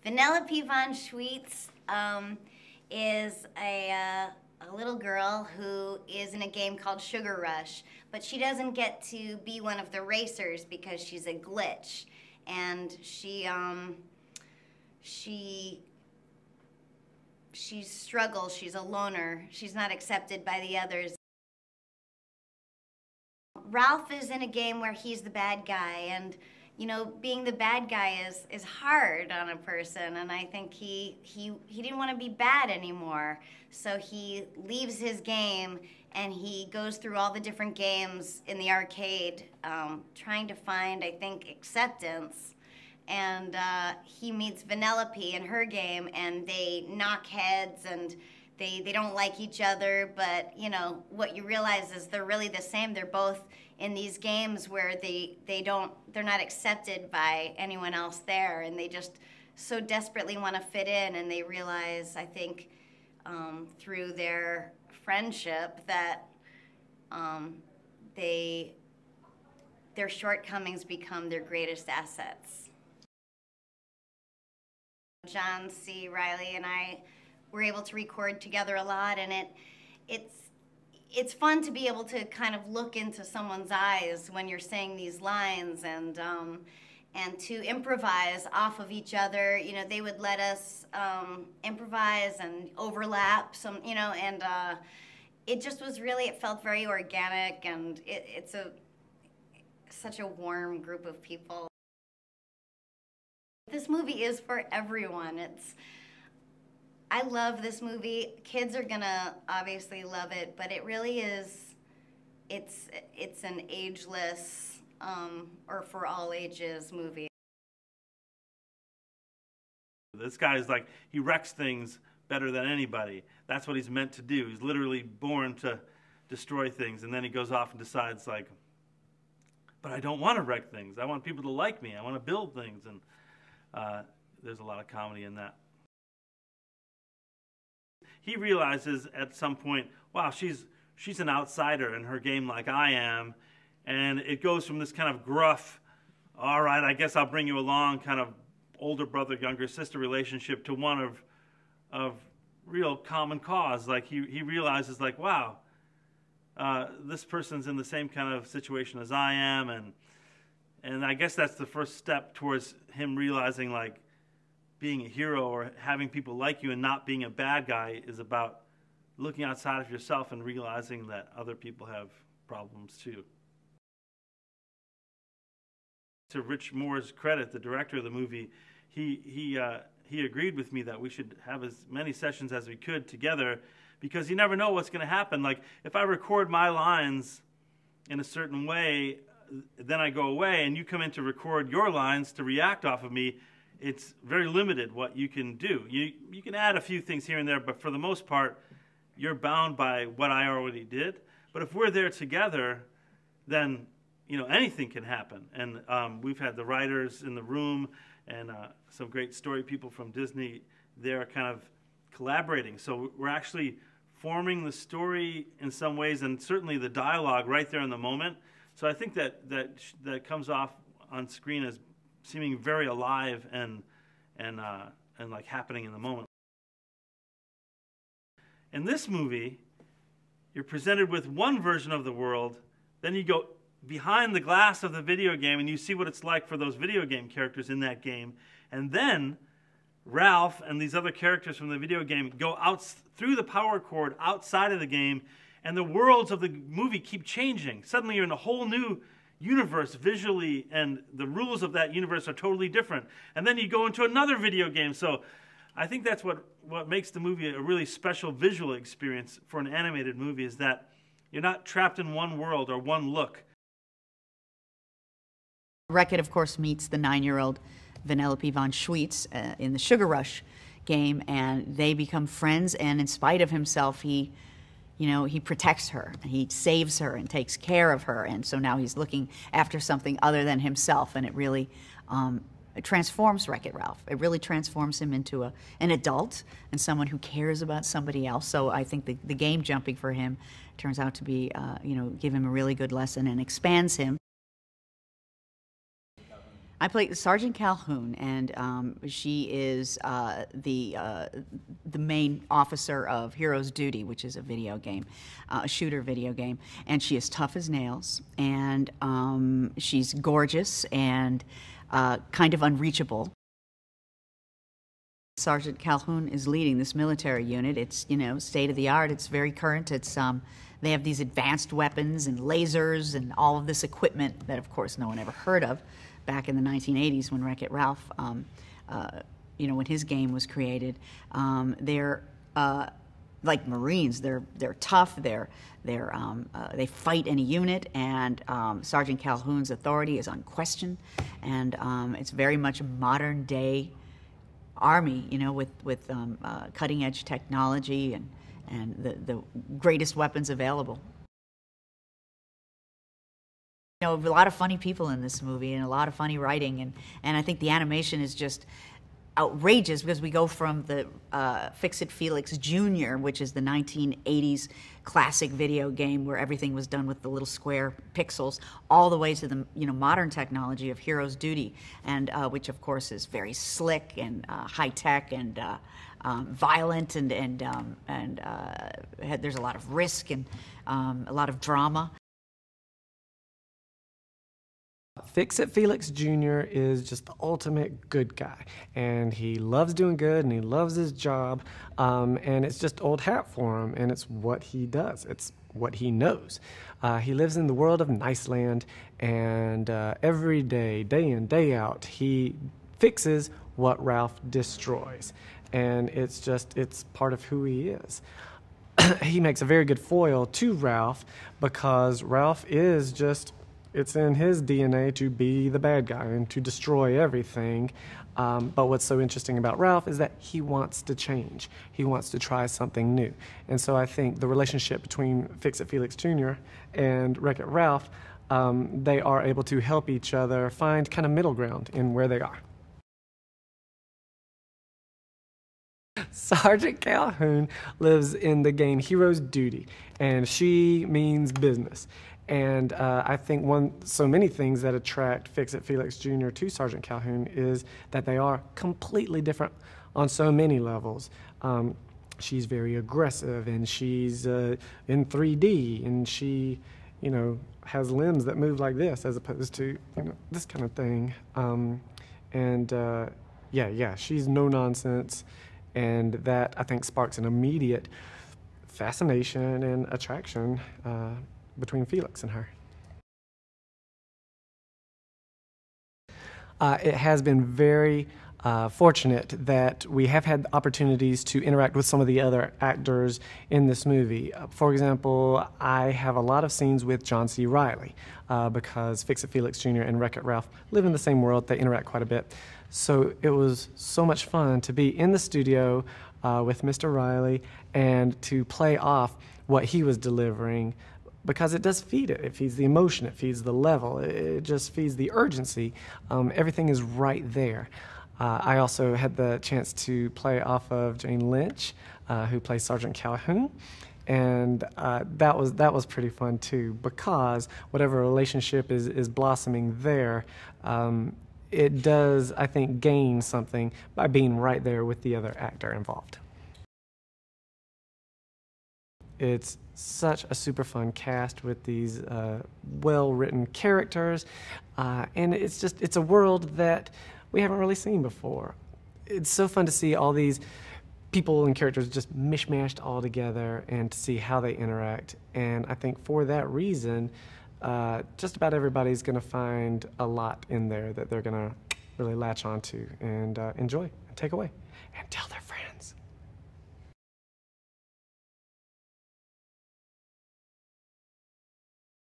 Vanellope von Schweetz is a little girl who is in a game called Sugar Rush, but she doesn't get to be one of the racers because she's a glitch, and she struggles. She's a loner. She's not accepted by the others. Ralph is in a game where he's the bad guy, and you know, being the bad guy is hard on a person, and I think he didn't want to be bad anymore, so he leaves his game and he goes through all the different games in the arcade, trying to find, I think, acceptance. And he meets Vanellope in her game, and they knock heads, and they don't like each other, but you know, what you realize is they're really the same. They're both in these games where they're not accepted by anyone else there, and they just so desperately want to fit in, and they realize, I think, through their friendship that their shortcomings become their greatest assets. John C. Reilly and I were able to record together a lot, and it's fun to be able to kind of look into someone's eyes when you're saying these lines, and to improvise off of each other. You know, they would let us improvise and overlap some, you know, and it just was really, it felt very organic, and it's such a warm group of people. This movie is for everyone. I love this movie. Kids are gonna obviously love it, but it really is, it's an ageless or for all ages movie. This guy is like, he wrecks things better than anybody. That's what he's meant to do. He's literally born to destroy things, and then he goes off and decides, like, but I don't want to wreck things. I want people to like me. I want to build things, and there's a lot of comedy in that. He realizes at some point, wow, she's an outsider in her game like I am, and it goes from this kind of gruff, all right, I guess I'll bring you along, kind of older brother, younger sister relationship, to one of real common cause. Like he realizes, like, wow, this person's in the same kind of situation as I am, and I guess that's the first step towards him realizing, like, being a hero or having people like you and not being a bad guy is about looking outside of yourself and realizing that other people have problems too. To Rich Moore's credit, the director of the movie, he agreed with me that we should have as many sessions as we could together, because you never know what's going to happen. Like, if I record my lines in a certain way, then I go away and you come in to record your lines to react off of me, it's very limited what you can do. You can add a few things here and there, but for the most part, you're bound by what I already did. But if we're there together, then, you know, anything can happen. And we've had the writers in the room and some great story people from Disney there kind of collaborating. So we're actually forming the story in some ways, and certainly the dialogue right there in the moment. So I think that comes off on screen as seeming very alive and like happening in the moment. In this movie, you're presented with one version of the world, then you go behind the glass of the video game and you see what it's like for those video game characters in that game, and then Ralph and these other characters from the video game go out through the power cord outside of the game, and the worlds of the movie keep changing. Suddenly you're in a whole new universe visually, and the rules of that universe are totally different. And then you go into another video game. So I think that's what makes the movie a really special visual experience for an animated movie, is that you're not trapped in one world or one look. Wreck-It, of course, meets the 9-year-old Vanellope von Schweetz in the Sugar Rush game, and they become friends, and in spite of himself, he protects her, he saves her and takes care of her, and so now he's looking after something other than himself, and it really it transforms Wreck-It Ralph. It really transforms him into an adult and someone who cares about somebody else. So I think the game jumping for him turns out to be, give him a really good lesson and expands him. I play Sergeant Calhoun, and she is the main officer of Heroes Duty, which is a video game, a shooter video game. And she is tough as nails, and she's gorgeous and kind of unreachable. Sergeant Calhoun is leading this military unit. It's, you know, state of the art. It's very current. It's they have these advanced weapons and lasers and all of this equipment that, of course, no one ever heard of back in the 1980s when Wreck-It Ralph, you know, when his game was created. They're like Marines. They're tough. They fight in a unit, and Sergeant Calhoun's authority is unquestioned, and it's very much a modern day Army, you know, with cutting edge technology and the greatest weapons available. You know, a lot of funny people in this movie and a lot of funny writing, and I think the animation is just outrageous because we go from the Fix-It Felix Jr., which is the 1980s classic video game where everything was done with the little square pixels, all the way to the, you know, modern technology of Heroes Duty, and which of course is very slick and high tech and violent and there's a lot of risk and a lot of drama. Fix-It Felix Jr. is just the ultimate good guy, and he loves doing good and he loves his job, and it's just old hat for him, and it's what he does. It's what he knows. He lives in the world of Niceland, and every day, day in, day out, he fixes what Ralph destroys, and it's part of who he is. He makes a very good foil to Ralph because Ralph is just, it's in his DNA to be the bad guy and to destroy everything. But what's so interesting about Ralph is that he wants to change. He wants to try something new. And so I think the relationship between Fix-It Felix Jr. and Wreck-It Ralph, they are able to help each other find kind of middle ground in where they are. Sergeant Calhoun lives in the game Heroes Duty, and she means business. And I think so many things that attract Fix-It Felix Jr. to Sergeant Calhoun is that they are completely different on so many levels. She's very aggressive, and she's in 3D, and she, you know, has limbs that move like this as opposed to, you know, this kind of thing. Yeah, she's no nonsense, and that I think sparks an immediate fascination and attraction between Felix and her. It has been very fortunate that we have had opportunities to interact with some of the other actors in this movie. For example, I have a lot of scenes with John C. Reilly because Fix-It Felix Jr. and Wreck-It Ralph live in the same world. They interact quite a bit. So it was so much fun to be in the studio with Mr. Reilly and to play off what he was delivering, because it does feed it. It feeds the emotion, it feeds the level, it just feeds the urgency. Everything is right there. I also had the chance to play off of Jane Lynch, who plays Sergeant Calhoun, and that was pretty fun too, because whatever relationship is blossoming there, it does, I think, gain something by being right there with the other actor involved. It's such a super fun cast with these well-written characters, and it's a world that we haven't really seen before. It's so fun to see all these people and characters just mishmashed all together and to see how they interact. And I think for that reason, just about everybody's going to find a lot in there that they're going to really latch onto and enjoy and take away and tell their